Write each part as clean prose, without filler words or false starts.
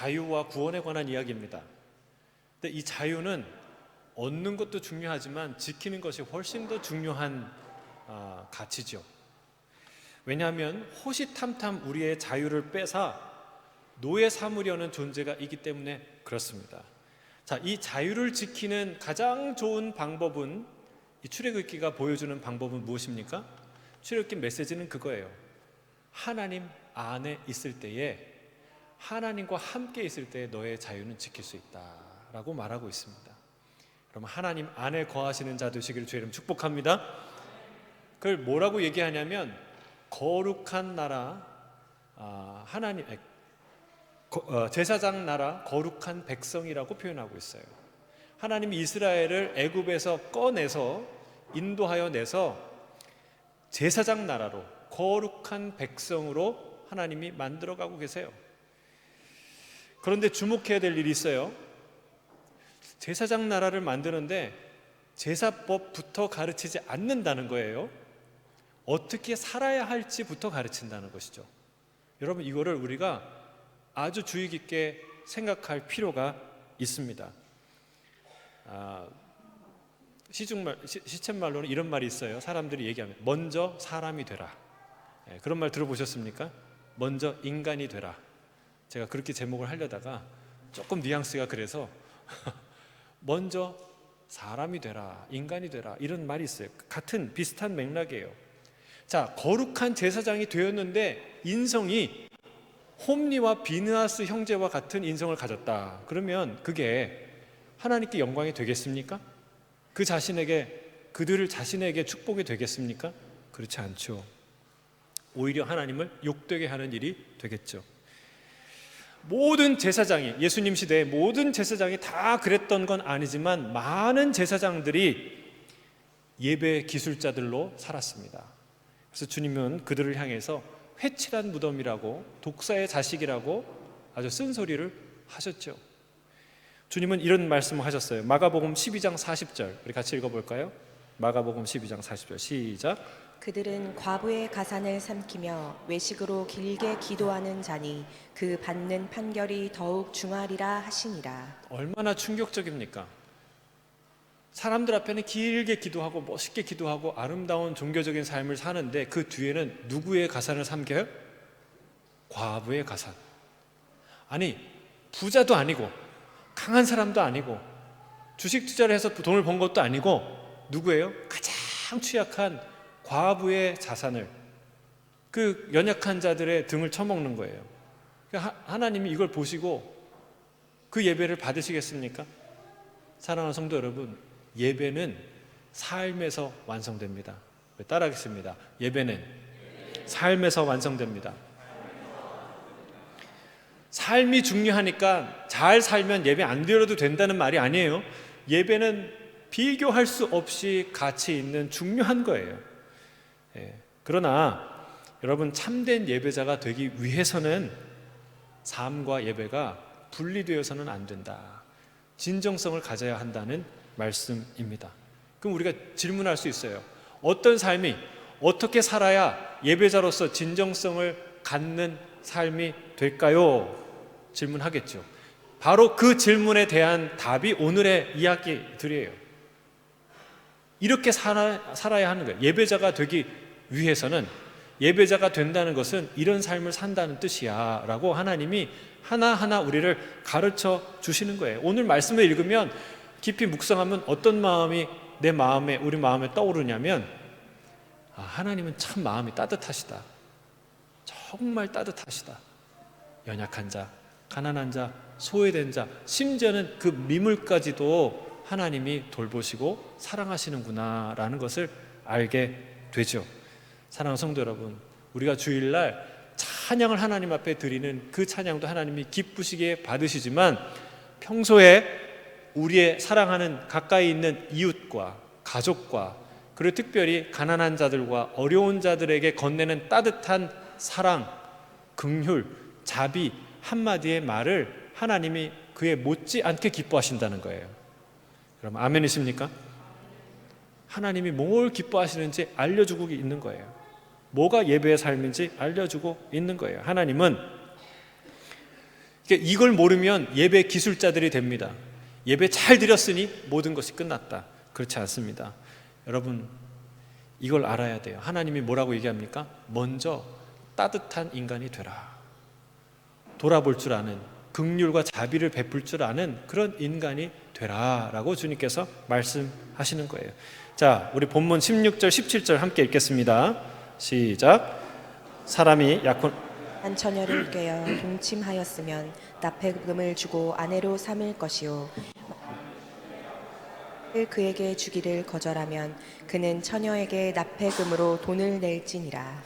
자유와 구원에 관한 이야기입니다. 근데 이 자유는 얻는 것도 중요하지만 지키는 것이 훨씬 더 중요한 가치죠. 왜냐하면 호시탐탐 우리의 자유를 뺏어 노예 삼으려는 존재가 있기 때문에 그렇습니다. 자, 이 자유를 지키는 가장 좋은 방법은, 이 출애굽기가 보여주는 방법은 무엇입니까? 출애굽기 메시지는 그거예요. 하나님 안에 있을 때에, 하나님과 함께 있을 때에 너의 자유는 지킬 수 있다라고 말하고 있습니다. 그럼 하나님 안에 거하시는 자 되시기를 주의 이름 축복합니다. 그걸 뭐라고 얘기하냐면 거룩한 나라, 하나님 제사장 나라, 거룩한 백성이라고 표현하고 있어요. 하나님이 이스라엘을 애굽에서 꺼내서 인도하여 내서 제사장 나라로, 거룩한 백성으로 하나님이 만들어가고 계세요. 그런데 주목해야 될 일이 있어요. 제사장 나라를 만드는데 제사법부터 가르치지 않는다는 거예요. 어떻게 살아야 할지부터 가르친다는 것이죠. 여러분, 이거를 우리가 아주 주의 깊게 생각할 필요가 있습니다. 시쳇말로는 이런 말이 있어요. 사람들이 얘기하면 먼저 사람이 되라. 그런 말 들어보셨습니까? 먼저 인간이 되라. 제가 그렇게 제목을 하려다가 조금 뉘앙스가 그래서 먼저 사람이 되라, 인간이 되라, 이런 말이 있어요. 같은 비슷한 맥락이에요. 자, 거룩한 제사장이 되었는데 인성이 홈리와 비느하스 형제와 같은 인성을 가졌다. 그러면 그게 하나님께 영광이 되겠습니까? 그들을 자신에게 축복이 되겠습니까? 그렇지 않죠. 오히려 하나님을 욕되게 하는 일이 되겠죠. 모든 제사장이, 예수님 시대의 모든 제사장이 다 그랬던 건 아니지만 많은 제사장들이 예배 기술자들로 살았습니다. 그래서 주님은 그들을 향해서 회칠한 무덤이라고, 독사의 자식이라고 아주 쓴소리를 하셨죠. 주님은 이런 말씀을 하셨어요. 마가복음 12장 40절, 우리 같이 읽어볼까요? 마가복음 12장 40절 시작. 그들은 과부의 가산을 삼키며 외식으로 길게 기도하는 자니 그 받는 판결이 더욱 중하리라 하시니라. 얼마나 충격적입니까? 사람들 앞에는 길게 기도하고 멋있게 기도하고 아름다운 종교적인 삶을 사는데 그 뒤에는 누구의 가산을 삼켜요? 과부의 가산. 아니, 부자도 아니고 강한 사람도 아니고 주식 투자를 해서 돈을 번 것도 아니고 누구예요? 가장 취약한 과부의 자산을, 그 연약한 자들의 등을 쳐먹는 거예요. 하나님이 이걸 보시고 그 예배를 받으시겠습니까? 사랑하는 성도 여러분, 예배는 삶에서 완성됩니다. 따라하겠습니다. 예배는 삶에서 완성됩니다. 삶이 중요하니까 잘 살면 예배 안 드려도 된다는 말이 아니에요. 예배는 비교할 수 없이 가치 있는 중요한 거예요. 그러나 여러분, 참된 예배자가 되기 위해서는 삶과 예배가 분리되어서는 안 된다. 진정성을 가져야 한다는 말씀입니다. 그럼 우리가 질문할 수 있어요. 어떤 삶이, 어떻게 살아야 예배자로서 진정성을 갖는 삶이 될까요? 질문하겠죠. 바로 그 질문에 대한 답이 오늘의 이야기들이에요. 이렇게 살아야 하는 거예요. 예배자가 되기 위해서는, 예배자가 된다는 것은 이런 삶을 산다는 뜻이야 라고 하나님이 하나하나 우리를 가르쳐 주시는 거예요. 오늘 말씀을 읽으면, 깊이 묵상하면 어떤 마음이 내 마음에, 우리 마음에 떠오르냐면, 하나님은 참 마음이 따뜻하시다. 정말 따뜻하시다. 연약한 자, 가난한 자, 소외된 자, 심지어는 그 미물까지도 하나님이 돌보시고 사랑하시는구나 라는 것을 알게 되죠. 사랑하는 성도 여러분, 우리가 주일날 찬양을 하나님 앞에 드리는 그 찬양도 하나님이 기쁘시게 받으시지만, 평소에 우리의 사랑하는 가까이 있는 이웃과 가족과, 그리고 특별히 가난한 자들과 어려운 자들에게 건네는 따뜻한 사랑, 긍휼, 자비 한마디의 말을 하나님이 그에 못지않게 기뻐하신다는 거예요. 여러분, 아멘이십니까? 하나님이 뭘 기뻐하시는지 알려주고 있는 거예요. 뭐가 예배의 삶인지 알려주고 있는 거예요. 하나님은 그러니까 이걸 모르면 예배 기술자들이 됩니다. 예배 잘 드렸으니 모든 것이 끝났다. 그렇지 않습니다. 여러분, 이걸 알아야 돼요. 하나님이 뭐라고 얘기합니까? 먼저 따뜻한 인간이 되라. 돌아볼 줄 아는, 긍휼과 자비를 베풀 줄 아는 그런 인간이 되라라고 주님께서 말씀하시는 거예요. 자, 우리 본문 16절 17절 함께 읽겠습니다. 시작. 사람이 한 처녀를 꿰어 동침하였으면 납폐금을 주고 아내로 삼을 것이요, 그에게 주기를 거절하면 그는 처녀에게 납폐금으로 돈을 낼지니라.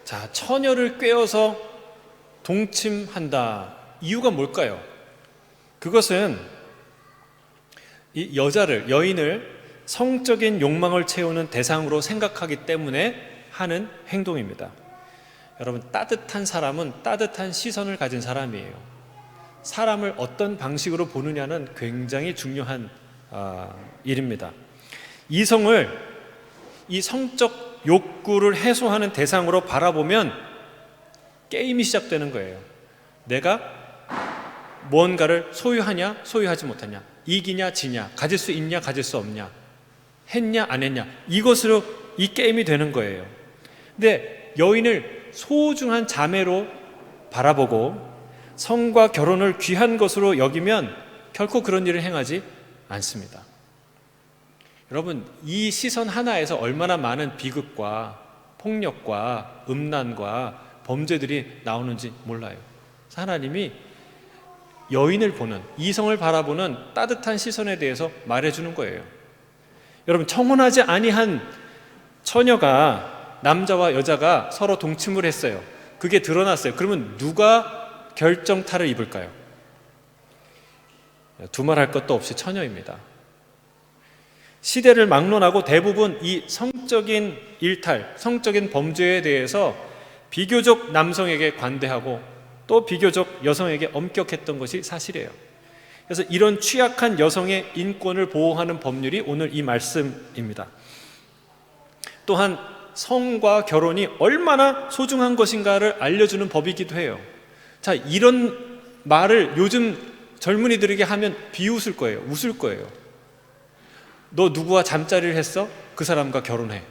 자, 처녀를 꿰어서 동침한다. 이유가 뭘까요? 그것은 이 여인을 성적인 욕망을 채우는 대상으로 생각하기 때문에 하는 행동입니다. 여러분, 따뜻한 사람은 따뜻한 시선을 가진 사람이에요. 사람을 어떤 방식으로 보느냐는 굉장히 중요한 일입니다. 이성을 이 성적 욕구를 해소하는 대상으로 바라보면 게임이 시작되는 거예요. 내가 무언가를 소유하냐, 소유하지 못하냐, 이기냐, 지냐, 가질 수 있냐, 가질 수 없냐, 했냐, 안 했냐, 이것으로 이 게임이 되는 거예요. 근데 여인을 소중한 자매로 바라보고 성과 결혼을 귀한 것으로 여기면 결코 그런 일을 행하지 않습니다. 여러분, 이 시선 하나에서 얼마나 많은 비극과 폭력과 음란과 범죄들이 나오는지 몰라요. 하나님이 여인을 보는, 이성을 바라보는 따뜻한 시선에 대해서 말해주는 거예요. 여러분, 청혼하지 아니한 처녀가 남자와 여자가 서로 동침을 했어요. 그게 드러났어요. 그러면 누가 결정타를 입을까요? 두말할 것도 없이 처녀입니다. 시대를 막론하고 대부분 이 성적인 일탈, 성적인 범죄에 대해서 비교적 남성에게 관대하고 또 비교적 여성에게 엄격했던 것이 사실이에요. 그래서 이런 취약한 여성의 인권을 보호하는 법률이 오늘 이 말씀입니다. 또한 성과 결혼이 얼마나 소중한 것인가를 알려주는 법이기도 해요. 자, 이런 말을 요즘 젊은이들에게 하면 비웃을 거예요. 웃을 거예요. 너 누구와 잠자리를 했어? 그 사람과 결혼해.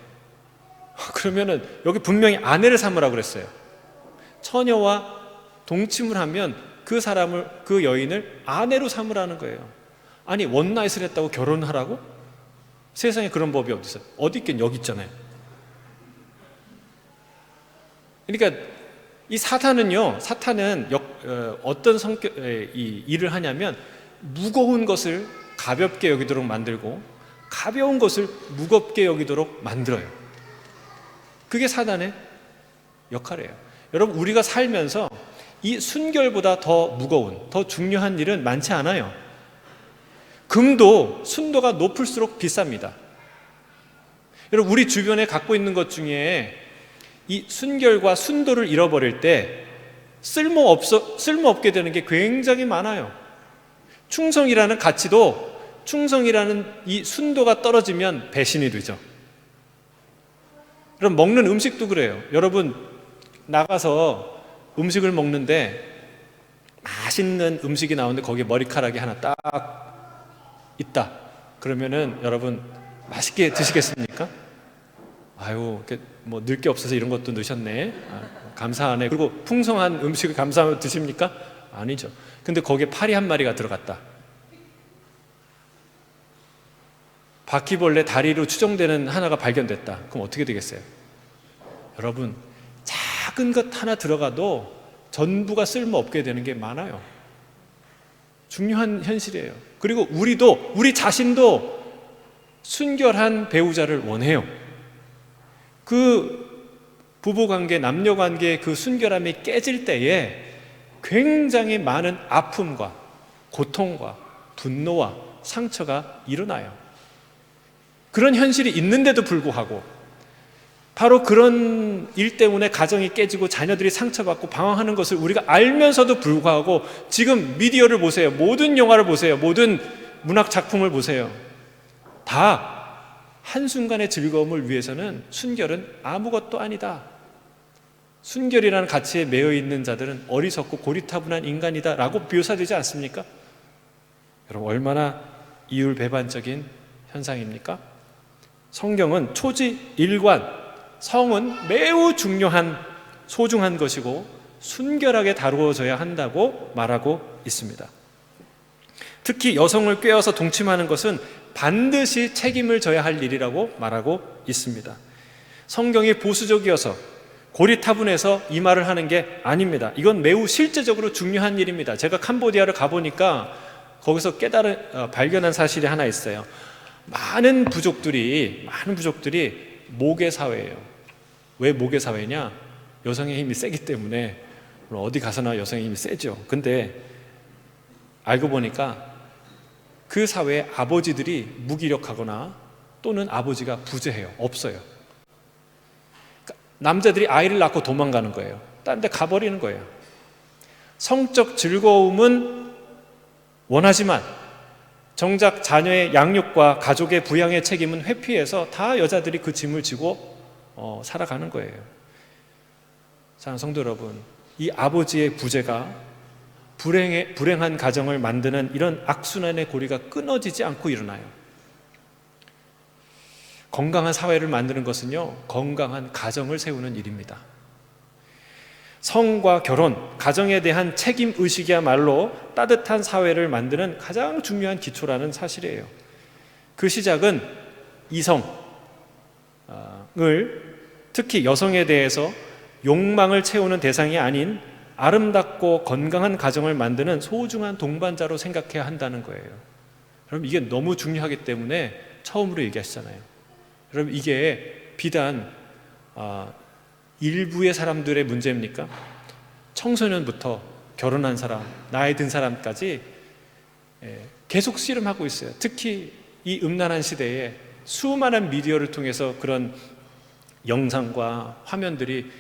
그러면은 여기 분명히 아내를 삼으라고 그랬어요. 처녀와 동침을 하면 그 사람을, 그 여인을 아내로 삼으라는 거예요. 아니, 원나잇을 했다고 결혼하라고? 세상에 그런 법이 어디 있어요? 어디 있긴 여기 있잖아요. 그러니까 이 사탄은 어떤 성격의 이 일을 하냐면 무거운 것을 가볍게 여기도록 만들고 가벼운 것을 무겁게 여기도록 만들어요. 그게 사탄의 역할이에요. 여러분, 우리가 살면서 이 순결보다 더 무거운, 더 중요한 일은 많지 않아요. 금도 순도가 높을수록 비쌉니다. 여러분, 우리 주변에 갖고 있는 것 중에 이 순결과 순도를 잃어버릴 때 쓸모없게 되는 게 굉장히 많아요. 충성이라는 가치도 충성이라는 이 순도가 떨어지면 배신이 되죠. 그럼 먹는 음식도 그래요. 여러분, 나가서 음식을 먹는데 맛있는 음식이 나오는데 거기에 머리카락이 하나 딱 있다. 그러면은 여러분 맛있게 드시겠습니까? 아유, 뭐 넣을 게 없어서 이런 것도 넣으셨네. 감사하네. 그리고 풍성한 음식을 감사하며 드십니까? 아니죠. 근데 거기에 파리 한 마리가 들어갔다. 바퀴벌레 다리로 추정되는 하나가 발견됐다. 그럼 어떻게 되겠어요? 여러분, 작은 것 하나 들어가도 전부가 쓸모없게 되는 게 많아요. 중요한 현실이에요. 그리고 우리 자신도 순결한 배우자를 원해요. 그 부부관계, 남녀관계의 그 순결함이 깨질 때에 굉장히 많은 아픔과 고통과 분노와 상처가 일어나요. 그런 현실이 있는데도 불구하고 바로 그런 일 때문에 가정이 깨지고 자녀들이 상처받고 방황하는 것을 우리가 알면서도 불구하고 지금 미디어를 보세요. 모든 영화를 보세요. 모든 문학 작품을 보세요. 다 한순간의 즐거움을 위해서는 순결은 아무것도 아니다. 순결이라는 가치에 매여 있는 자들은 어리석고 고리타분한 인간이다라고 묘사되지 않습니까? 여러분, 얼마나 이율배반적인 현상입니까? 성경은 초지일관, 성은 매우 중요한 소중한 것이고 순결하게 다루어져야 한다고 말하고 있습니다. 특히 여성을 꿰어서 동침하는 것은 반드시 책임을 져야 할 일이라고 말하고 있습니다. 성경이 보수적이어서 고리타분해서 이 말을 하는 게 아닙니다. 이건 매우 실제적으로 중요한 일입니다. 제가 캄보디아를 가보니까 거기서 발견한 사실이 하나 있어요. 많은 부족들이 모계 사회예요. 왜 모계 사회냐? 여성의 힘이 세기 때문에. 어디 가서나 여성의 힘이 세죠. 근데 알고 보니까 그 사회의 아버지들이 무기력하거나 또는 아버지가 부재해요. 없어요. 남자들이 아이를 낳고 도망가는 거예요. 딴 데 가버리는 거예요. 성적 즐거움은 원하지만 정작 자녀의 양육과 가족의 부양의 책임은 회피해서 다 여자들이 그 짐을 지고 살아가는 거예요. 사랑하는 성도 여러분, 이 아버지의 부재가 불행한 가정을 만드는 이런 악순환의 고리가 끊어지지 않고 일어나요. 건강한 사회를 만드는 것은요, 건강한 가정을 세우는 일입니다. 성과 결혼, 가정에 대한 책임 의식이야말로 따뜻한 사회를 만드는 가장 중요한 기초라는 사실이에요. 그 시작은 이성을, 특히 여성에 대해서 욕망을 채우는 대상이 아닌 아름답고 건강한 가정을 만드는 소중한 동반자로 생각해야 한다는 거예요. 여러분, 이게 너무 중요하기 때문에 처음으로 얘기하시잖아요. 여러분, 이게 비단 일부의 사람들의 문제입니까? 청소년부터 결혼한 사람, 나이 든 사람까지 계속 씨름하고 있어요. 특히 이 음란한 시대에 수많은 미디어를 통해서 그런 영상과 화면들이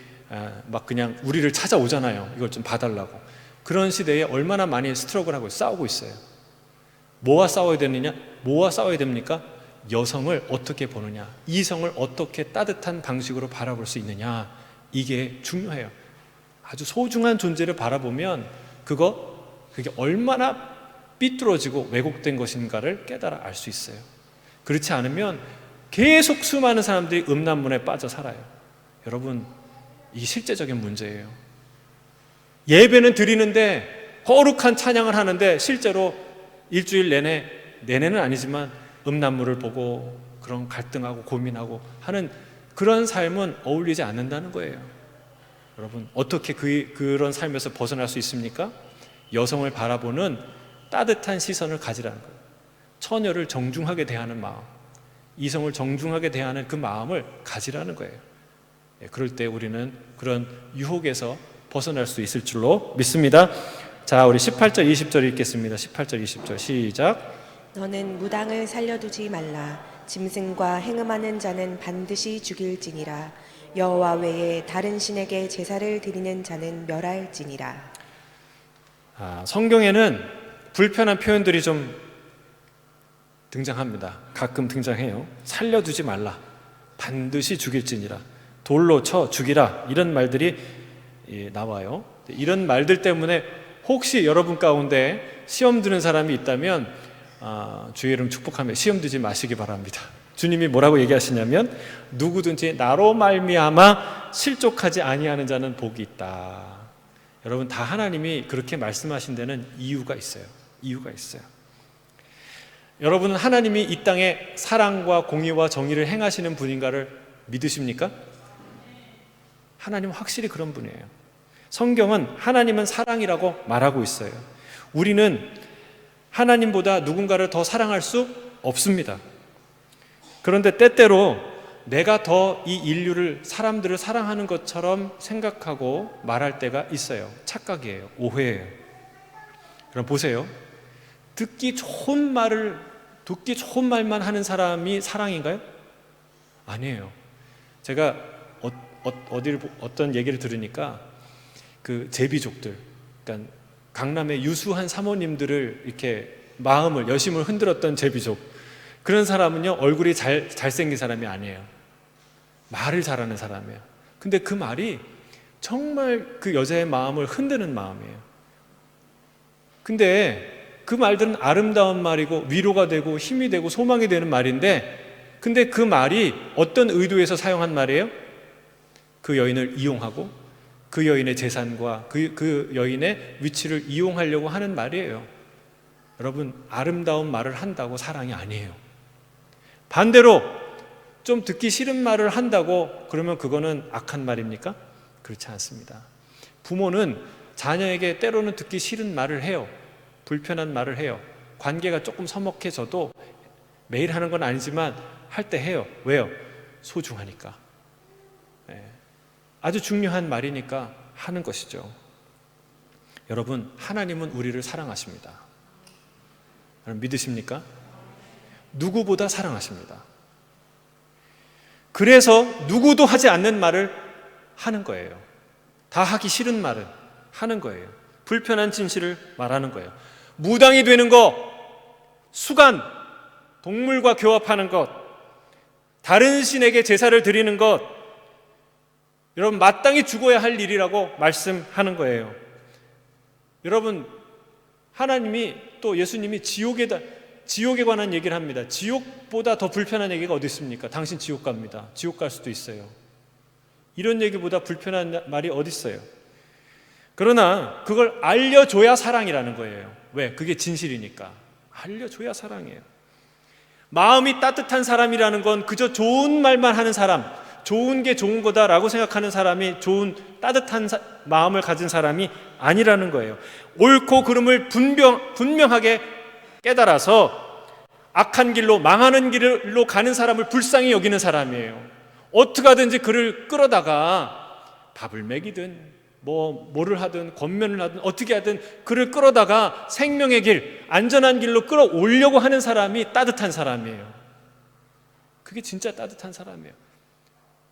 막 그냥 우리를 찾아오잖아요. 이걸 좀 봐달라고. 그런 시대에 얼마나 많이 스트러글하고 싸우고 있어요. 뭐와 싸워야 되느냐? 뭐와 싸워야 됩니까? 여성을 어떻게 보느냐, 이성을 어떻게 따뜻한 방식으로 바라볼 수 있느냐, 이게 중요해요. 아주 소중한 존재를 바라보면 그게 얼마나 삐뚤어지고 왜곡된 것인가를 깨달아 알 수 있어요. 그렇지 않으면 계속 수많은 사람들이 음란문에 빠져 살아요. 여러분, 이게 실제적인 문제예요. 예배는 드리는데 거룩한 찬양을 하는데 실제로 일주일 내내는 아니지만 음란물을 보고 그런 갈등하고 고민하고 하는 그런 삶은 어울리지 않는다는 거예요. 여러분, 어떻게 그런 삶에서 벗어날 수 있습니까? 여성을 바라보는 따뜻한 시선을 가지라는 거예요. 처녀를 정중하게 대하는 마음, 이성을 정중하게 대하는 그 마음을 가지라는 거예요. 그럴 때 우리는 그런 유혹에서 벗어날 수 있을 줄로 믿습니다. 자, 우리 18절 20절 읽겠습니다. 18절 20절 시작. 너는 무당을 살려두지 말라. 짐승과 행음하는 자는 반드시 죽일지니라. 여호와 외에 다른 신에게 제사를 드리는 자는 멸할지니라. 성경에는 불편한 표현들이 좀 등장합니다. 가끔 등장해요. 살려두지 말라, 반드시 죽일지니라, 돌로 쳐 죽이라, 이런 말들이 나와요. 이런 말들 때문에 혹시 여러분 가운데 시험 드는 사람이 있다면 주의 이름 축복하며 시험 드지 마시기 바랍니다. 주님이 뭐라고 얘기하시냐면 누구든지 나로 말미암아 실족하지 아니하는 자는 복이 있다. 여러분, 다 하나님이 그렇게 말씀하신 데는 이유가 있어요. 이유가 있어요. 여러분은 하나님이 이 땅에 사랑과 공의와 정의를 행하시는 분인가를 믿으십니까? 하나님은 확실히 그런 분이에요. 성경은 하나님은 사랑이라고 말하고 있어요. 우리는 하나님보다 누군가를 더 사랑할 수 없습니다. 그런데 때때로 내가 더 이 인류를, 사람들을 사랑하는 것처럼 생각하고 말할 때가 있어요. 착각이에요. 오해예요. 그럼 보세요. 듣기 좋은 말만 하는 사람이 사랑인가요? 아니에요. 제가 어떤 얘기를 들으니까 그 제비족들, 그러니까 강남의 유수한 사모님들을 이렇게 마음을, 여심을 흔들었던 제비족, 그런 사람은요 얼굴이 잘생긴 사람이 아니에요. 말을 잘하는 사람이에요. 근데 그 말이 정말 그 여자의 마음을 흔드는 마음이에요. 근데 그 말들은 아름다운 말이고 위로가 되고 힘이 되고 소망이 되는 말인데, 근데 그 말이 어떤 의도에서 사용한 말이에요? 그 여인을 이용하고 그 여인의 재산과 그 여인의 위치를 이용하려고 하는 말이에요. 여러분, 아름다운 말을 한다고 사랑이 아니에요. 반대로 좀 듣기 싫은 말을 한다고 그러면 그거는 악한 말입니까? 그렇지 않습니다. 부모는 자녀에게 때로는 듣기 싫은 말을 해요. 불편한 말을 해요. 관계가 조금 서먹해져도 매일 하는 건 아니지만 할 때 해요. 왜요? 소중하니까. 아주 중요한 말이니까 하는 것이죠. 여러분, 하나님은 우리를 사랑하십니다. 여러분, 믿으십니까? 누구보다 사랑하십니다. 그래서 누구도 하지 않는 말을 하는 거예요. 다 하기 싫은 말을 하는 거예요. 불편한 진실을 말하는 거예요. 무당이 되는 것, 수간, 동물과 교합하는 것, 다른 신에게 제사를 드리는 것, 여러분, 마땅히 죽어야 할 일이라고 말씀하는 거예요. 여러분, 하나님이 또 예수님이 지옥에 관한 얘기를 합니다. 지옥보다 더 불편한 얘기가 어디 있습니까? 당신 지옥 갑니다. 지옥 갈 수도 있어요. 이런 얘기보다 불편한 말이 어디 있어요? 그러나 그걸 알려줘야 사랑이라는 거예요. 왜? 그게 진실이니까. 알려줘야 사랑이에요. 마음이 따뜻한 사람이라는 건 그저 좋은 말만 하는 사람, 좋은 게 좋은 거다라고 생각하는 사람이 좋은 따뜻한 마음을 가진 사람이 아니라는 거예요. 옳고 그름을 분명하게 깨달아서 악한 길로, 망하는 길로 가는 사람을 불쌍히 여기는 사람이에요. 어떻게 하든지 그를 끌어다가 밥을 먹이든 뭐를 하든 권면을 하든 어떻게 하든 그를 끌어다가 생명의 길, 안전한 길로 끌어오려고 하는 사람이 따뜻한 사람이에요. 그게 진짜 따뜻한 사람이에요.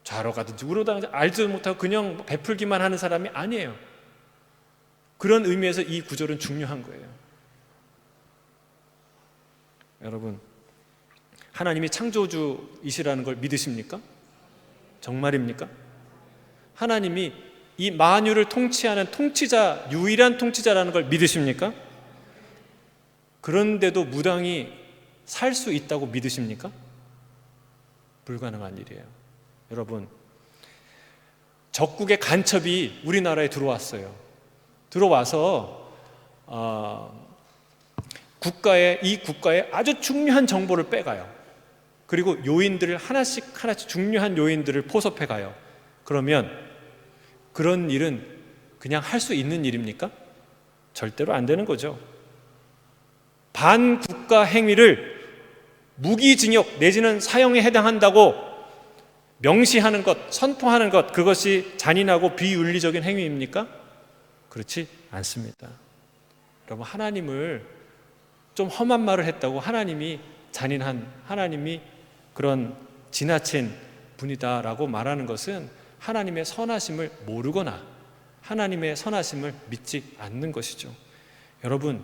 좌로 가든지 우로 가든지 알지도 못하고 그냥 베풀기만 하는 사람이 아니에요. 그런 의미에서 이 구절은 중요한 거예요. 여러분, 하나님이 창조주이시라는 걸 믿으십니까? 정말입니까? 하나님이 이 만유를 통치하는 통치자, 유일한 통치자라는 걸 믿으십니까? 그런데도 무당이 살 수 있다고 믿으십니까? 불가능한 일이에요. 여러분, 적국의 간첩이 우리나라에 들어왔어요. 들어와서 이 국가의 아주 중요한 정보를 빼가요. 그리고 요인들을 하나씩 중요한 요인들을 포섭해 가요. 그러면 그런 일은 그냥 할 수 있는 일입니까? 절대로 안 되는 거죠. 반국가 행위를 무기징역 내지는 사형에 해당한다고 명시하는 것, 선포하는 것, 그것이 잔인하고 비윤리적인 행위입니까? 그렇지 않습니다. 여러분, 하나님을 좀 험한 말을 했다고 하나님이 하나님이 그런 지나친 분이다라고 말하는 것은 하나님의 선하심을 모르거나 하나님의 선하심을 믿지 않는 것이죠. 여러분,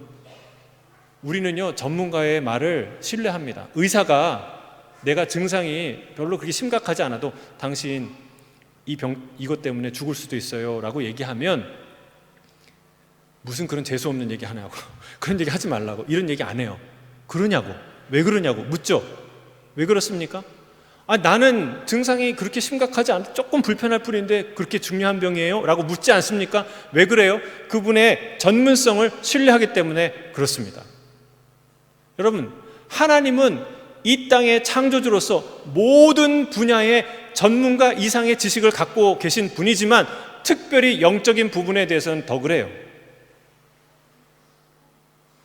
우리는요, 전문가의 말을 신뢰합니다. 의사가 내가 증상이 별로 그렇게 심각하지 않아도 당신 이것 때문에 죽을 수도 있어요 라고 얘기하면 무슨 그런 재수없는 얘기 하냐고 그런 얘기 하지 말라고 이런 얘기 안 해요. 그러냐고, 왜 그러냐고 묻죠. 왜 그렇습니까? 나는 증상이 그렇게 심각하지 않아 조금 불편할 뿐인데 그렇게 중요한 병이에요? 라고 묻지 않습니까? 왜 그래요? 그분의 전문성을 신뢰하기 때문에 그렇습니다. 여러분, 하나님은 이 땅의 창조주로서 모든 분야의 전문가 이상의 지식을 갖고 계신 분이지만 특별히 영적인 부분에 대해서는 더 그래요.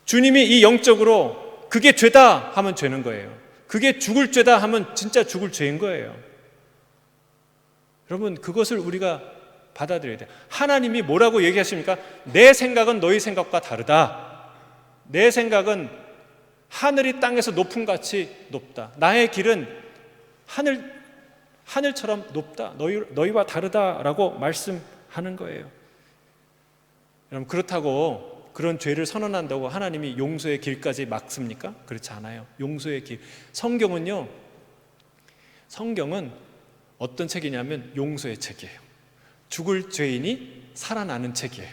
주님이 이 영적으로 그게 죄다 하면 죄는 거예요. 그게 죽을 죄다 하면 진짜 죽을 죄인 거예요. 여러분, 그것을 우리가 받아들여야 돼요. 하나님이 뭐라고 얘기하십니까? 내 생각은 너희 생각과 다르다. 내 생각은 하늘이 땅에서 높음 같이 높다. 나의 길은 하늘처럼 높다. 너희와 다르다라고 말씀하는 거예요. 여러분, 그렇다고 그런 죄를 선언한다고 하나님이 용서의 길까지 막습니까? 그렇지 않아요. 용서의 길. 성경은 어떤 책이냐면 용서의 책이에요. 죽을 죄인이 살아나는 책이에요.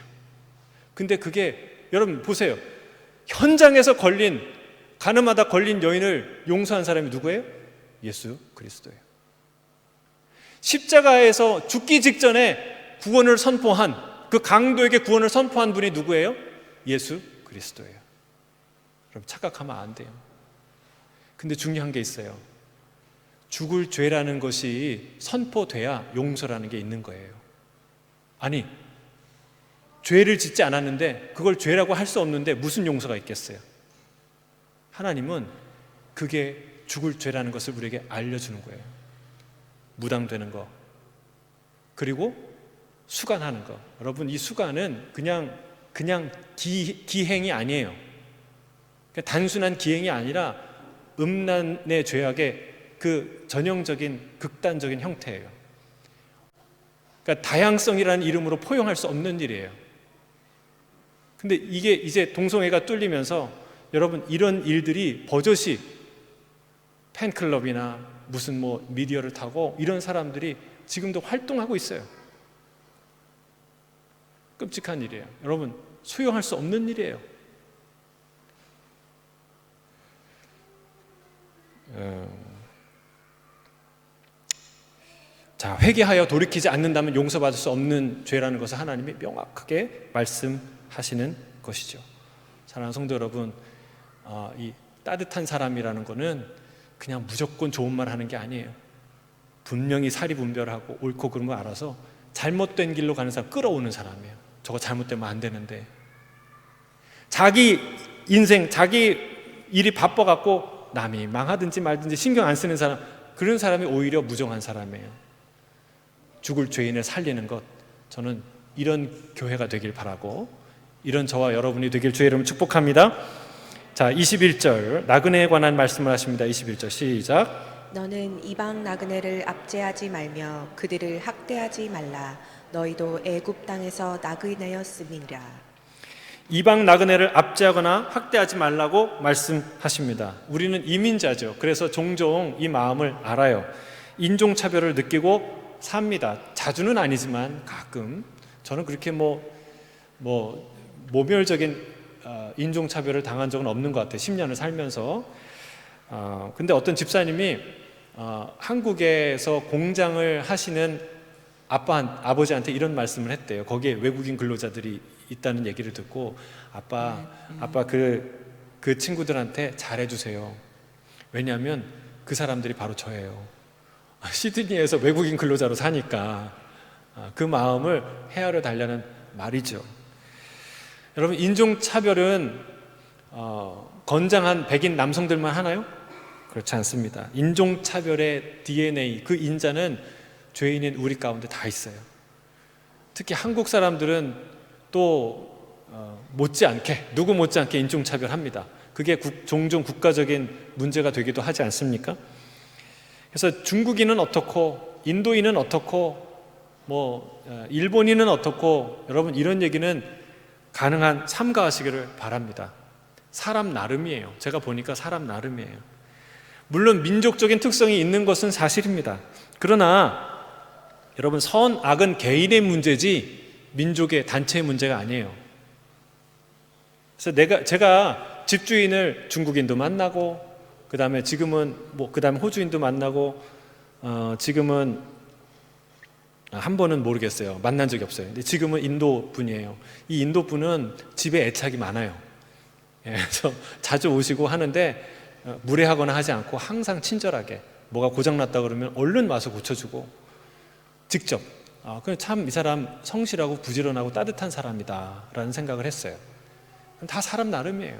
근데 그게 여러분 보세요. 현장에서 가늠하다 걸린 여인을 용서한 사람이 누구예요? 예수 그리스도예요. 십자가에서 죽기 직전에 구원을 선포한, 그 강도에게 구원을 선포한 분이 누구예요? 예수 그리스도예요. 여러분 착각하면 안 돼요. 근데 중요한 게 있어요. 죽을 죄라는 것이 선포돼야 용서라는 게 있는 거예요. 아니, 죄를 짓지 않았는데 그걸 죄라고 할 수 없는데 무슨 용서가 있겠어요? 하나님은 그게 죽을 죄라는 것을 우리에게 알려주는 거예요. 무당되는 거, 그리고 수간하는 거. 여러분 이 수간은 그냥 기행이 아니에요. 그러니까 단순한 기행이 아니라 음란의 죄악의 그 전형적인 극단적인 형태예요. 그러니까 다양성이라는 이름으로 포용할 수 없는 일이에요. 근데 이게 이제 동성애가 뚫리면서 여러분 이런 일들이 버젓이 팬클럽이나 무슨 미디어를 타고 이런 사람들이 지금도 활동하고 있어요. 끔찍한 일이에요. 여러분 수용할 수 없는 일이에요. 자, 회개하여 돌이키지 않는다면 용서받을 수 없는 죄라는 것을 하나님이 명확하게 말씀하시는 것이죠. 사랑하는 성도 여러분, 이 따뜻한 사람이라는 것은 그냥 무조건 좋은 말 하는 게 아니에요. 분명히 사리분별하고 옳고 그름을 알아서 잘못된 길로 가는 사람 끌어오는 사람이에요. 저거 잘못되면 안 되는데, 자기 인생, 자기 일이 바빠갖고 남이 망하든지 말든지 신경 안 쓰는 사람, 그런 사람이 오히려 무정한 사람이에요. 죽을 죄인을 살리는 것, 저는 이런 교회가 되길 바라고 이런 저와 여러분이 되길 주의 이름으로 축복합니다. 자, 21절 나그네에 관한 말씀을 하십니다. 21절 시작. 너는 이방 나그네를 압제하지 말며 그들을 학대하지 말라. 너희도 애굽 땅에서 나그네였음이라. 이방 나그네를 압제하거나 학대하지 말라고 말씀하십니다. 우리는 이민자죠. 그래서 종종 이 마음을 알아요. 인종차별을 느끼고 삽니다. 자주는 아니지만 가끔. 저는 그렇게 모멸적인 인종차별을 당한 적은 없는 것 같아요. 10년을 살면서. 근데 어떤 집사님이 한국에서 공장을 하시는 아버지한테 이런 말씀을 했대요. 거기에 외국인 근로자들이 있다는 얘기를 듣고 아빠 그 친구들한테 잘해주세요. 왜냐하면 그 사람들이 바로 저예요. 시드니에서 외국인 근로자로 사니까 그 마음을 헤아려 달라는 말이죠. 여러분 인종차별은 건장한 백인 남성들만 하나요? 그렇지 않습니다. 인종차별의 DNA, 그 인자는 죄인인 우리 가운데 다 있어요. 특히 한국 사람들은 또 누구 못지않게 인종차별합니다. 그게 종종 국가적인 문제가 되기도 하지 않습니까? 그래서 중국인은 어떻고 인도인은 어떻고 일본인은 어떻고, 여러분 이런 얘기는 가능한 삼가하시기를 바랍니다. 사람 나름이에요. 제가 보니까 사람 나름이에요. 물론 민족적인 특성이 있는 것은 사실입니다. 그러나 여러분 선, 악은 개인의 문제지 민족의 단체의 문제가 아니에요. 그래서 제가 집주인을 중국인도 만나고 그 다음에 지금은 그다음에 호주인도 만나고 지금은 한 번은 모르겠어요. 만난 적이 없어요. 근데 지금은 인도 분이에요. 이 인도 분은 집에 애착이 많아요. 그래서 자주 오시고 하는데 무례하거나 하지 않고 항상 친절하게 뭐가 고장났다 그러면 얼른 와서 고쳐주고 직접 참 이 사람 성실하고 부지런하고 따뜻한 사람이다 라는 생각을 했어요. 다 사람 나름이에요.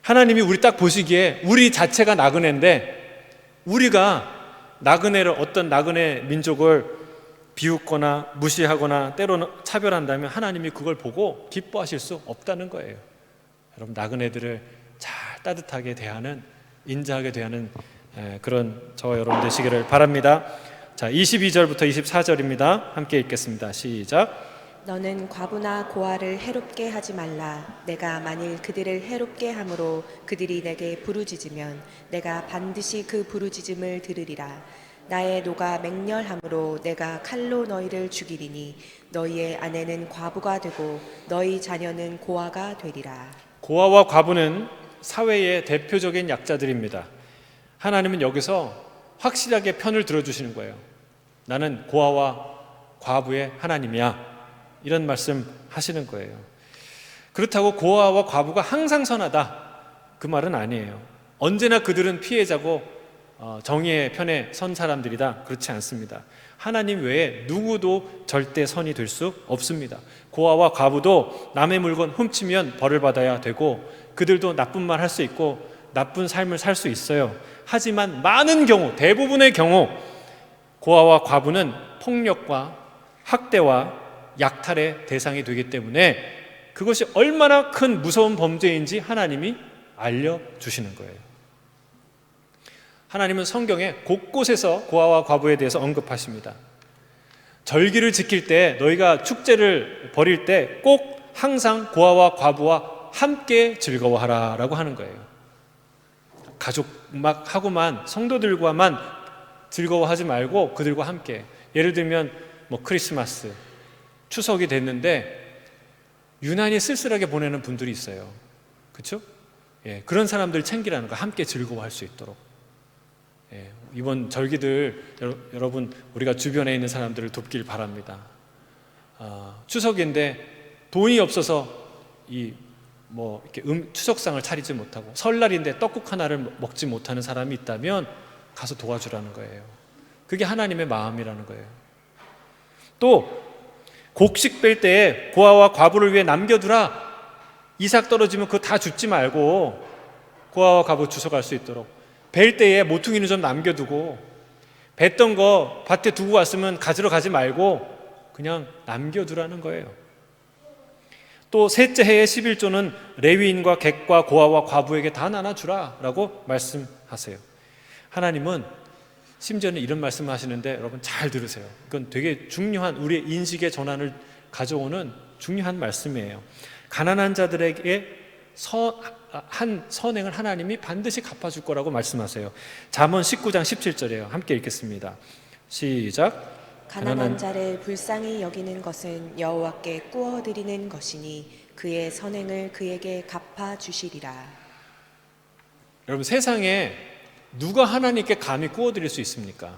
하나님이 우리 딱 보시기에 우리 자체가 나그네인데, 우리가 어떤 나그네 민족을 비웃거나 무시하거나 때로는 차별한다면 하나님이 그걸 보고 기뻐하실 수 없다는 거예요. 여러분 나그네들을 잘 따뜻하게 대하는, 인자하게 대하는 그런 저와 여러분 되시기를 바랍니다. 자, 22절부터 24절입니다. 함께 읽겠습니다. 시작. 너는 과부나 고아를 해롭게 하지 말라. 내가 만일 그들을 해롭게 함으로 그들이 내게 부르짖으면 내가 반드시 그 부르짖음을 들으리라. 나의 노가 맹렬함으로 내가 칼로 너희를 죽이리니 너희의 아내는 과부가 되고 너희 자녀는 고아가 되리라. 고아와 과부는 사회의 대표적인 약자들입니다. 하나님은 여기서 확실하게 편을 들어주시는 거예요. 나는 고아와 과부의 하나님이야. 이런 말씀 하시는 거예요. 그렇다고 고아와 과부가 항상 선하다, 그 말은 아니에요. 언제나 그들은 피해자고 정의의 편에 선 사람들이다, 그렇지 않습니다. 하나님 외에 누구도 절대 선이 될 수 없습니다. 고아와 과부도 남의 물건 훔치면 벌을 받아야 되고, 그들도 나쁜 말 할 수 있고 나쁜 삶을 살 수 있어요. 하지만 많은 경우, 대부분의 경우 고아와 과부는 폭력과 학대와 약탈의 대상이 되기 때문에 그것이 얼마나 큰 무서운 범죄인지 하나님이 알려주시는 거예요. 하나님은 성경에 곳곳에서 고아와 과부에 대해서 언급하십니다. 절기를 지킬 때, 너희가 축제를 벌일 때 꼭 항상 고아와 과부와 함께 즐거워하라 라고 하는 거예요. 가족하고만, 성도들과만 즐거워하지 말고 그들과 함께. 예를 들면 뭐 크리스마스, 추석이 됐는데 유난히 쓸쓸하게 보내는 분들이 있어요. 그렇죠? 예, 그런 사람들 챙기라는 거, 함께 즐거워할 수 있도록. 예, 이번 절기들 여러분 우리가 주변에 있는 사람들을 돕길 바랍니다. 추석인데 돈이 없어서 이렇게 추석상을 차리지 못하고, 설날인데 떡국 하나를 먹지 못하는 사람이 있다면 가서 도와주라는 거예요. 그게 하나님의 마음이라는 거예요. 또 곡식 뺄 때에 고아와 과부를 위해 남겨두라. 이삭 떨어지면 그거 다 줍지 말고 고아와 과부 주워갈 수 있도록. 벨 때에 모퉁이는 좀 남겨두고, 뱄던 거 밭에 두고 왔으면 가지러 가지 말고 그냥 남겨두라는 거예요. 또 셋째 해의 11조는 레위인과 객과 고아와 과부에게 다 나눠주라 라고 말씀하세요. 하나님은 심지어는 이런 말씀을 하시는데, 여러분 잘 들으세요. 이건 되게 중요한, 우리의 인식의 전환을 가져오는 중요한 말씀이에요. 가난한 자들에게 한 선행을 하나님이 반드시 갚아줄 거라고 말씀하세요. 잠언 19장 17절이에요. 함께 읽겠습니다. 시작. 가난한 자를 불쌍히 여기는 것은 여호와께 꾸어드리는 것이니 그의 선행을 그에게 갚아주시리라. 여러분, 세상에 누가 하나님께 감히 꾸어드릴 수 있습니까?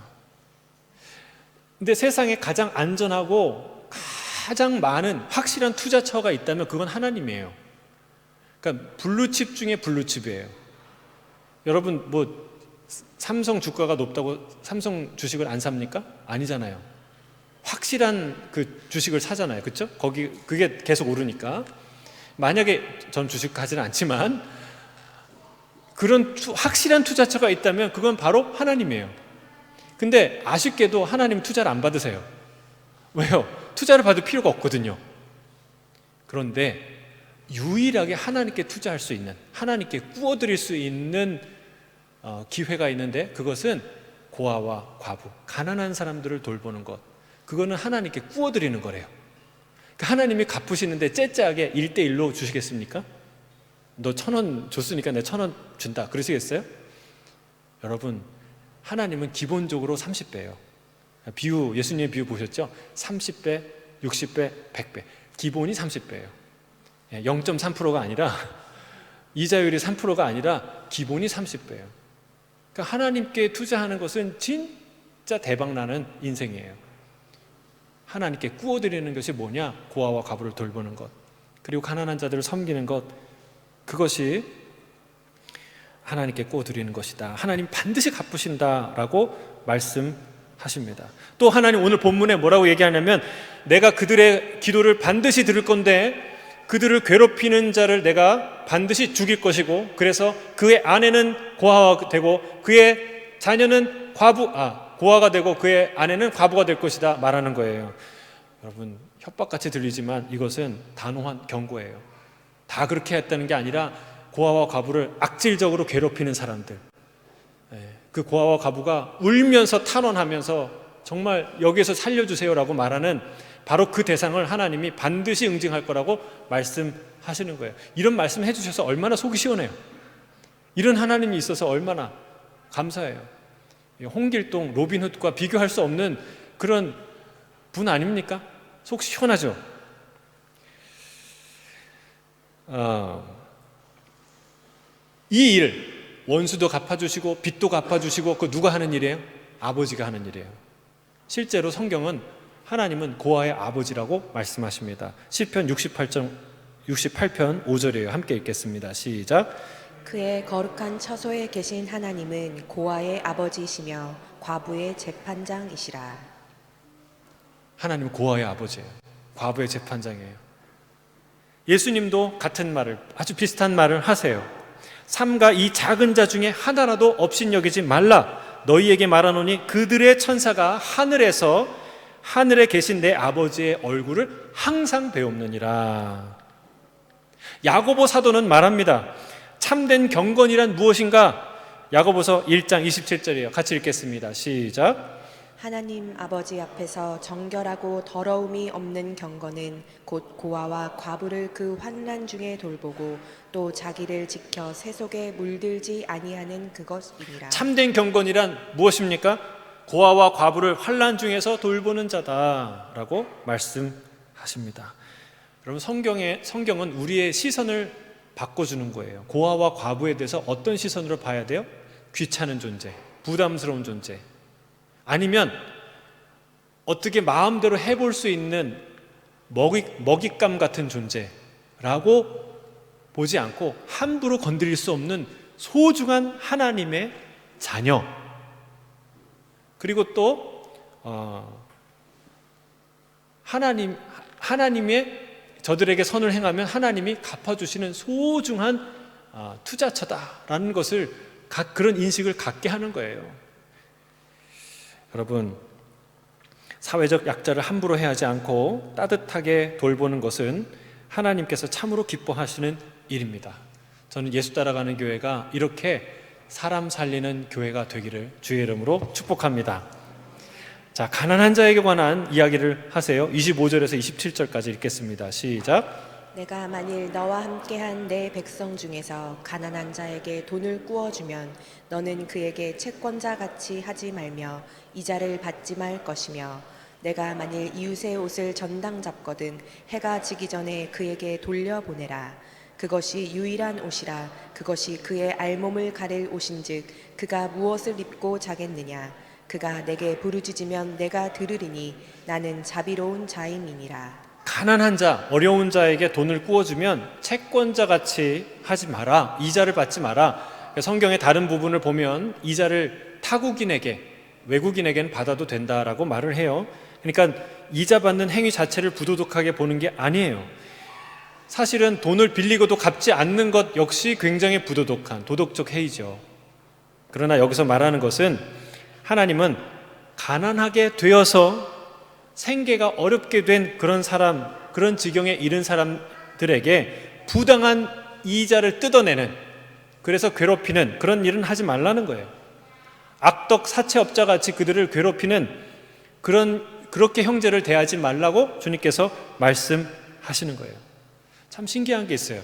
근데 세상에 가장 안전하고 가장 많은 확실한 투자처가 있다면 그건 하나님이에요. 그러니까 블루칩 중에 블루칩이에요. 여러분 삼성 주가가 높다고 삼성 주식을 안 삽니까? 아니잖아요. 확실한 그 주식을 사잖아요. 그렇죠? 그게 계속 오르니까. 만약에 전 주식 가지는 않지만 그런 확실한 투자처가 있다면 그건 바로 하나님이에요. 근데 아쉽게도 하나님 투자를 안 받으세요. 왜요? 투자를 받을 필요가 없거든요. 그런데 유일하게 하나님께 투자할 수 있는, 하나님께 꾸어드릴 수 있는 기회가 있는데, 그것은 고아와 과부, 가난한 사람들을 돌보는 것. 그거는 하나님께 꾸어드리는 거래요. 그러니까 하나님이 갚으시는데 째째하게 1대1로 주시겠습니까? 너 1,000원 줬으니까 내가 1,000원 준다, 그러시겠어요? 여러분, 하나님은 기본적으로 30배예요. 예수님의 비유 보셨죠? 30배, 60배, 100배. 기본이 30배예요. 0.3%가 아니라, 이자율이 3%가 아니라 기본이 30배예요. 그러니까 하나님께 투자하는 것은 진짜 대박나는 인생이에요. 하나님께 꾸어드리는 것이 뭐냐? 고아와 과부를 돌보는 것, 그리고 가난한 자들을 섬기는 것, 그것이 하나님께 꾸어드리는 것이다. 하나님 반드시 갚으신다라고 말씀하십니다. 또 하나님 오늘 본문에 뭐라고 얘기하냐면, 내가 그들의 기도를 반드시 들을 건데 그들을 괴롭히는 자를 내가 반드시 죽일 것이고, 그래서 그의 아내는 고아가 되고 그의 자녀는 고아가 되고 그의 아내는 과부가 될 것이다 말하는 거예요. 여러분, 협박같이 들리지만 이것은 단호한 경고예요. 다 그렇게 했다는 게 아니라 고아와 과부를 악질적으로 괴롭히는 사람들, 그 고아와 과부가 울면서 탄원하면서 정말 여기에서 살려주세요라고 말하는 바로 그 대상을 하나님이 반드시 응징할 거라고 말씀하시는 거예요. 이런 말씀 해주셔서 얼마나 속이 시원해요. 이런 하나님이 있어서 얼마나 감사해요. 홍길동, 로빈훗과 비교할 수 없는 그런 분 아닙니까? 속 시원하죠? 이 일, 원수도 갚아주시고 빚도 갚아주시고, 그 누가 하는 일이에요? 아버지가 하는 일이에요. 실제로 성경은 하나님은 고아의 아버지라고 말씀하십니다. 시편 68편 5절이에요. 함께 읽겠습니다. 시작. 그의 거룩한 처소에 계신 하나님은 고아의 아버지이시며 과부의 재판장이시라. 하나님은 고아의 아버지예요. 과부의 재판장이에요. 예수님도 같은 말을, 아주 비슷한 말을 하세요. 삼가 이 작은 자 중에 하나라도 업신여기지 말라. 너희에게 말하노니 그들의 천사가 하늘에 계신 내 아버지의 얼굴을 항상 배웁느니라. 야고보 사도는 말합니다. 참된 경건이란 무엇인가? 야고보서 1장 27절이에요. 같이 읽겠습니다. 시작. 하나님 아버지 앞에서 정결하고 더러움이 없는 경건은 곧 고아와 과부를 그 환난 중에 돌보고 또 자기를 지켜 새 속에 물들지 아니하는 그것이니라. 참된 경건이란 무엇입니까? 고아와 과부를 환난 중에서 돌보는 자다라고 말씀하십니다. 여러분, 성경은 우리의 시선을 바꿔주는 거예요. 고아와 과부에 대해서 어떤 시선으로 봐야 돼요? 귀찮은 존재, 부담스러운 존재, 아니면 어떻게 마음대로 해볼 수 있는 먹잇감 같은 존재라고 보지 않고 함부로 건드릴 수 없는 소중한 하나님의 자녀, 그리고 또 하나님의 저들에게 선을 행하면 하나님이 갚아주시는 소중한 투자처다라는 것을 그런 인식을 갖게 하는 거예요. 여러분, 사회적 약자를 함부로 해하지 않고 따뜻하게 돌보는 것은 하나님께서 참으로 기뻐하시는 일입니다. 저는 예수 따라가는 교회가 이렇게 사람 살리는 교회가 되기를 주의 이름으로 축복합니다. 자, 가난한 자에게 관한 이야기를 하세요. 25절에서 27절까지 읽겠습니다. 시작. 내가 만일 너와 함께한 내 백성 중에서 가난한 자에게 돈을 꾸어주면 너는 그에게 채권자 같이 하지 말며 이자를 받지 말 것이며, 내가 만일 이웃의 옷을 전당 잡거든 해가 지기 전에 그에게 돌려보내라. 그것이 유일한 옷이라. 그것이 그의 알몸을 가릴 옷인즉 그가 무엇을 입고 자겠느냐. 그가 내게 부르짖으면 내가 들으리니 나는 자비로운 자임이니라. 가난한 자, 어려운 자에게 돈을 꾸어주면 채권자같이 하지 마라. 이자를 받지 마라. 성경의 다른 부분을 보면 이자를 타국인에게, 외국인에게는 받아도 된다라고 말을 해요. 그러니까 이자 받는 행위 자체를 부도덕하게 보는 게 아니에요. 사실은 돈을 빌리고도 갚지 않는 것 역시 굉장히 부도덕한 도덕적 해이죠. 그러나 여기서 말하는 것은 하나님은 가난하게 되어서 생계가 어렵게 된 그런 사람, 그런 지경에 이른 사람들에게 부당한 이자를 뜯어내는, 그래서 괴롭히는 그런 일은 하지 말라는 거예요. 악덕 사채업자같이 그들을 괴롭히는 그렇게 형제를 대하지 말라고 주님께서 말씀하시는 거예요. 참 신기한 게 있어요.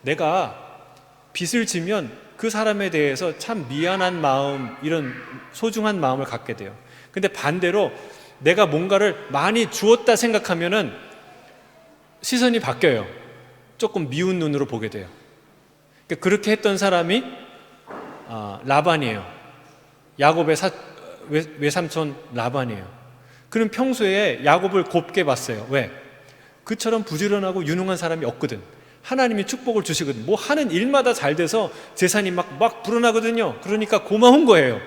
내가 빚을 지면 그 사람에 대해서 참 미안한 마음, 이런 소중한 마음을 갖게 돼요. 근데 반대로 내가 뭔가를 많이 주었다 생각하면은 시선이 바뀌어요. 조금 미운 눈으로 보게 돼요. 그러니까 그렇게 했던 사람이 라반이에요. 야곱의 외삼촌 라반이에요. 그는 평소에 야곱을 곱게 봤어요. 왜? 그처럼 부지런하고 유능한 사람이 없거든. 하나님이 축복을 주시거든. 뭐 하는 일마다 잘 돼서 재산이 막 불어나거든요. 그러니까 고마운 거예요.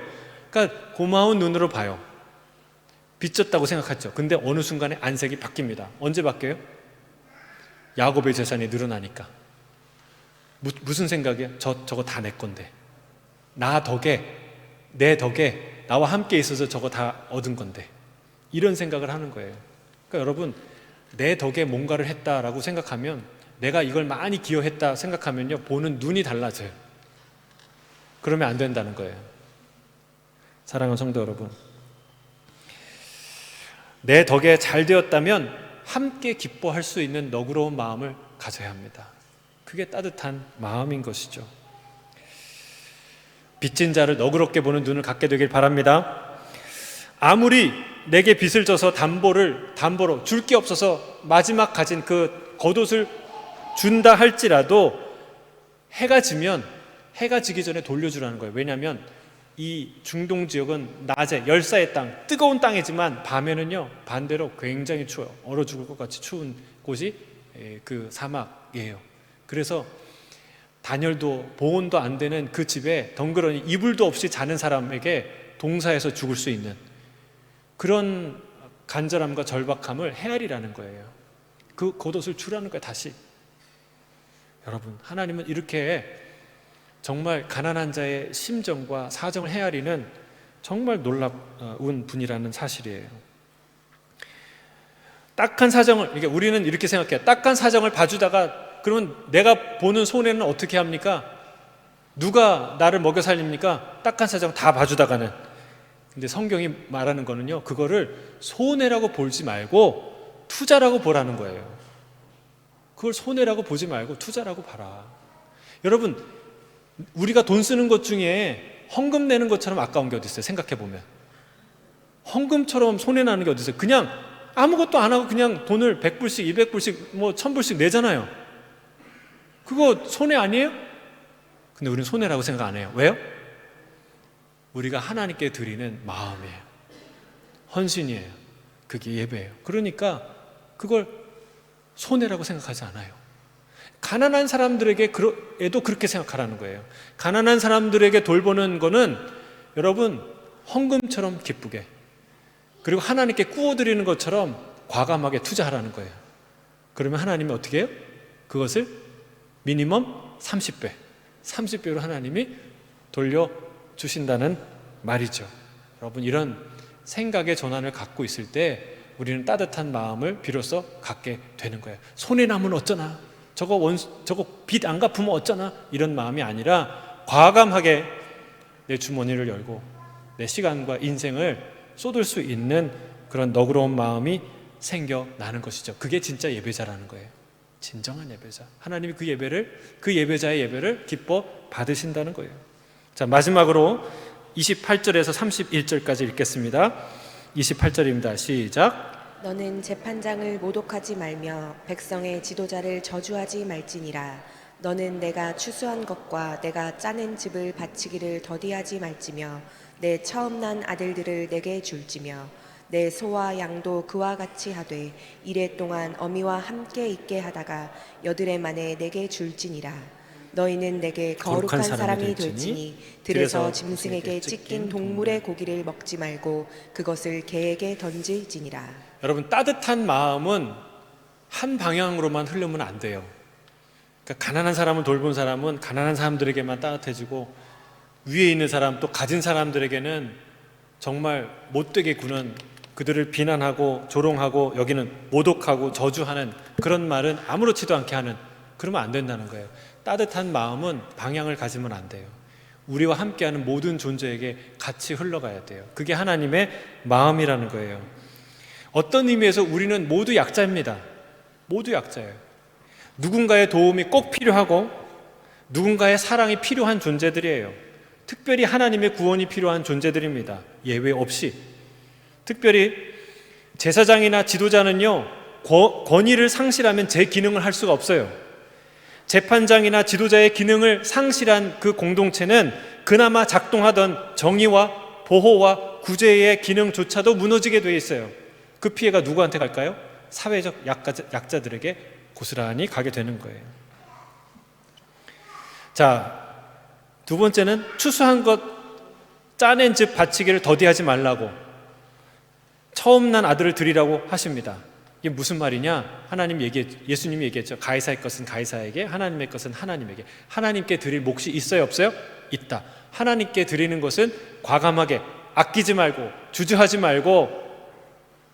그러니까 고마운 눈으로 봐요. 빚졌다고 생각했죠. 근데 어느 순간에 안색이 바뀝니다. 언제 바뀌어요? 야곱의 재산이 늘어나니까. 무슨 생각이에요? 저거 다 내 건데. 내 덕에 나와 함께 있어서 저거 다 얻은 건데. 이런 생각을 하는 거예요. 그러니까 여러분, 내 덕에 뭔가를 했다라고 생각하면, 내가 이걸 많이 기여했다 생각하면요, 보는 눈이 달라져요. 그러면 안 된다는 거예요. 사랑하는 성도 여러분, 내 덕에 잘 되었다면 함께 기뻐할 수 있는 너그러운 마음을 가져야 합니다. 그게 따뜻한 마음인 것이죠. 빚진 자를 너그럽게 보는 눈을 갖게 되길 바랍니다. 아무리 내게 빚을 져서 담보로 줄 게 없어서 마지막 가진 그 겉옷을 준다 할지라도 해가 지기 전에 돌려주라는 거예요. 왜냐하면 이 중동 지역은 낮에 열사의 땅, 뜨거운 땅이지만 밤에는요 반대로 굉장히 추워요. 얼어 죽을 것 같이 추운 곳이 그 사막이에요. 그래서 단열도 보온도 안 되는 그 집에 덩그러니 이불도 없이 자는 사람에게 동사에서 죽을 수 있는 그런 간절함과 절박함을 헤아리라는 거예요. 그 겉옷을 주라는 거예요. 다시 여러분, 하나님은 이렇게 정말 가난한 자의 심정과 사정을 헤아리는 정말 놀라운 분이라는 사실이에요. 딱한 사정을, 그러니까 우리는 이렇게 생각해요. 딱한 사정을 봐주다가 그러면 내가 보는 손해는 어떻게 합니까? 누가 나를 먹여 살립니까? 딱한 사정 다 봐주다가는. 근데 성경이 말하는 거는요, 그거를 손해라고 보지 말고 투자라고 보라는 거예요. 그걸 손해라고 보지 말고 투자라고 봐라. 여러분, 우리가 돈 쓰는 것 중에 헌금 내는 것처럼 아까운 게 어디 있어요? 생각해 보면 헌금처럼 손해 나는 게 어디 있어요? 그냥 아무것도 안 하고 그냥 돈을 100불씩 200불씩 뭐 1000불씩 내잖아요. 그거 손해 아니에요? 근데 우리는 손해라고 생각 안 해요. 왜요? 우리가 하나님께 드리는 마음이에요. 헌신이에요. 그게 예배예요. 그러니까 그걸 손해라고 생각하지 않아요. 가난한 사람들에게도 그렇게 생각하라는 거예요. 가난한 사람들에게 돌보는 거는 여러분 헌금처럼 기쁘게, 그리고 하나님께 구워드리는 것처럼 과감하게 투자하라는 거예요. 그러면 하나님이 어떻게 해요? 그것을 미니멈 30배로 하나님이 돌려주신다는 말이죠. 여러분, 이런 생각의 전환을 갖고 있을 때 우리는 따뜻한 마음을 비로소 갖게 되는 거예요. 손해 나면 어쩌나, 저거 빚 안 갚으면 어쩌나, 이런 마음이 아니라 과감하게 내 주머니를 열고 내 시간과 인생을 쏟을 수 있는 그런 너그러운 마음이 생겨나는 것이죠. 그게 진짜 예배자라는 거예요. 진정한 예배자. 하나님이 그 예배자의 예배를 기뻐 받으신다는 거예요. 자, 마지막으로 28절에서 31절까지 읽겠습니다. 28절입니다. 시작. 너는 재판장을 모독하지 말며 백성의 지도자를 저주하지 말지니라. 너는 내가 추수한 것과 내가 짜낸 집을 바치기를 더디하지 말지며 내 처음 난 아들들을 내게 줄지며 내 소와 양도 그와 같이 하되 이래 동안 어미와 함께 있게 하다가 여드레 만에 내게 줄지니라. 너희는 내게 거룩한 사람이 될지니 들에서 짐승에게 찢긴 동물의 고기를 먹지 말고 그것을 개에게 던질지니라. 여러분, 따뜻한 마음은 한 방향으로만 흐르면 안 돼요. 그러니까 가난한 사람을 돌본 사람은 가난한 사람들에게만 따뜻해지고, 위에 있는 사람, 또 가진 사람들에게는 정말 못되게 구는, 그들을 비난하고 조롱하고 여기는 모독하고 저주하는 그런 말은 아무렇지도 않게 하는, 그러면 안 된다는 거예요. 따뜻한 마음은 방향을 가지면 안 돼요. 우리와 함께하는 모든 존재에게 같이 흘러가야 돼요. 그게 하나님의 마음이라는 거예요. 어떤 의미에서 우리는 모두 약자입니다. 모두 약자예요. 누군가의 도움이 꼭 필요하고 누군가의 사랑이 필요한 존재들이에요. 특별히 하나님의 구원이 필요한 존재들입니다. 예외 없이. 특별히 제사장이나 지도자는요, 권위를 상실하면 제 기능을 할 수가 없어요. 재판장이나 지도자의 기능을 상실한 그 공동체는 그나마 작동하던 정의와 보호와 구제의 기능조차도 무너지게 돼 있어요. 그 피해가 누구한테 갈까요? 사회적 약자들에게 고스란히 가게 되는 거예요. 자, 두 번째는 추수한 것 짜낸 집 바치기를 더디하지 말라고, 처음 난 아들을 드리라고 하십니다. 이게 무슨 말이냐? 예수님이 얘기했죠. 가이사의 것은 가이사에게, 하나님의 것은 하나님에게. 하나님께 드릴 몫이 있어요, 없어요? 있다. 하나님께 드리는 것은 과감하게, 아끼지 말고, 주저하지 말고,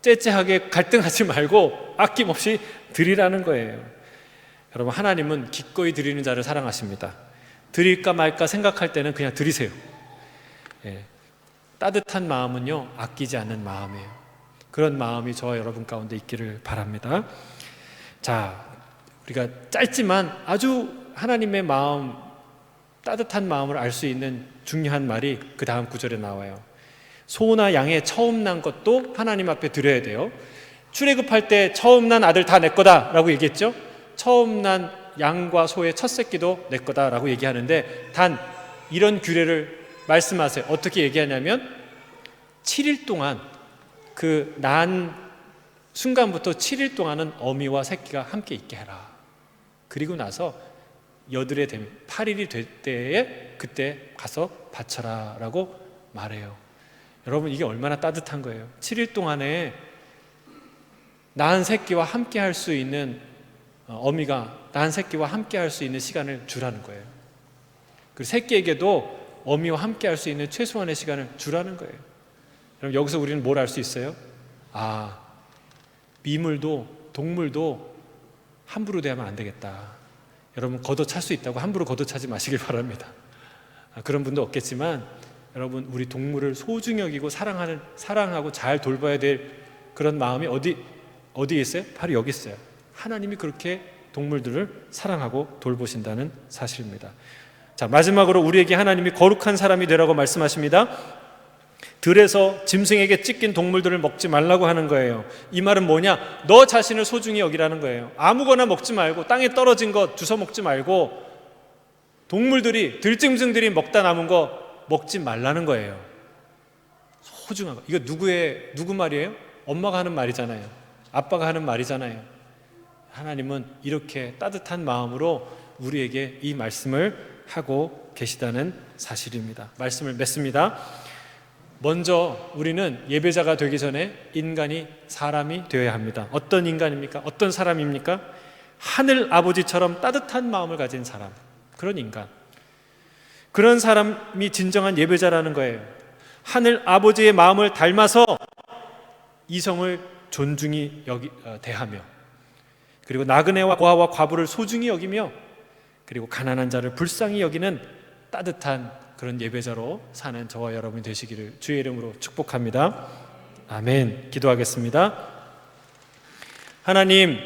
째째하게 갈등하지 말고 아낌없이 드리라는 거예요. 여러분, 하나님은 기꺼이 드리는 자를 사랑하십니다. 드릴까 말까 생각할 때는 그냥 드리세요. 따뜻한 마음은요, 아끼지 않는 마음이에요. 그런 마음이 저와 여러분 가운데 있기를 바랍니다. 자, 우리가 짧지만 아주 하나님의 마음, 따뜻한 마음을 알 수 있는 중요한 말이 그 다음 구절에 나와요. 소나 양의 처음 난 것도 하나님 앞에 드려야 돼요. 출애굽할 때 처음 난 아들 다 내 거다라고 얘기했죠. 처음 난 양과 소의 첫 새끼도 내 거다라고 얘기하는데, 단 이런 규례를 말씀하세요. 어떻게 얘기하냐면 7일 동안, 그 난 순간부터 7일 동안은 어미와 새끼가 함께 있게 해라. 그리고 나서 여드레 되면 8일이 될 때에 그때 가서 바쳐라 라고 말해요. 여러분, 이게 얼마나 따뜻한 거예요. 7일 동안에 낳은 새끼와 함께 할 수 있는, 어미가 낳은 새끼와 함께 할 수 있는 시간을 주라는 거예요. 그리고 새끼에게도 어미와 함께 할 수 있는 최소한의 시간을 주라는 거예요. 그럼 여기서 우리는 뭘 알 수 있어요? 미물도 동물도 함부로 대하면 안 되겠다. 여러분, 걷어찰 수 있다고 함부로 걷어차지 마시길 바랍니다. 그런 분도 없겠지만, 여러분, 우리 동물을 소중히 여기고 사랑하고 잘 돌봐야 될 그런 마음이 어디에 있어요? 바로 여기 있어요. 하나님이 그렇게 동물들을 사랑하고 돌보신다는 사실입니다. 자, 마지막으로 우리에게 하나님이 거룩한 사람이 되라고 말씀하십니다. 들에서 짐승에게 찢긴 동물들을 먹지 말라고 하는 거예요. 이 말은 뭐냐? 너 자신을 소중히 여기라는 거예요. 아무거나 먹지 말고, 땅에 떨어진 거 주워 먹지 말고, 동물들이, 들짐승들이 먹다 남은 거 먹지 말라는 거예요. 소중한 거. 이거 누구 말이에요? 엄마가 하는 말이잖아요. 아빠가 하는 말이잖아요. 하나님은 이렇게 따뜻한 마음으로 우리에게 이 말씀을 하고 계시다는 사실입니다. 말씀을 맺습니다. 먼저 우리는 예배자가 되기 전에 사람이 되어야 합니다. 어떤 인간입니까? 어떤 사람입니까? 하늘 아버지처럼 따뜻한 마음을 가진 사람, 그런 인간. 그런 사람이 진정한 예배자라는 거예요. 하늘 아버지의 마음을 닮아서 이성을 존중히 대하며, 그리고 나그네와 고아와 과부를 소중히 여기며, 그리고 가난한 자를 불쌍히 여기는 따뜻한 그런 예배자로 사는 저와 여러분이 되시기를 주의 이름으로 축복합니다. 아멘. 기도하겠습니다. 하나님,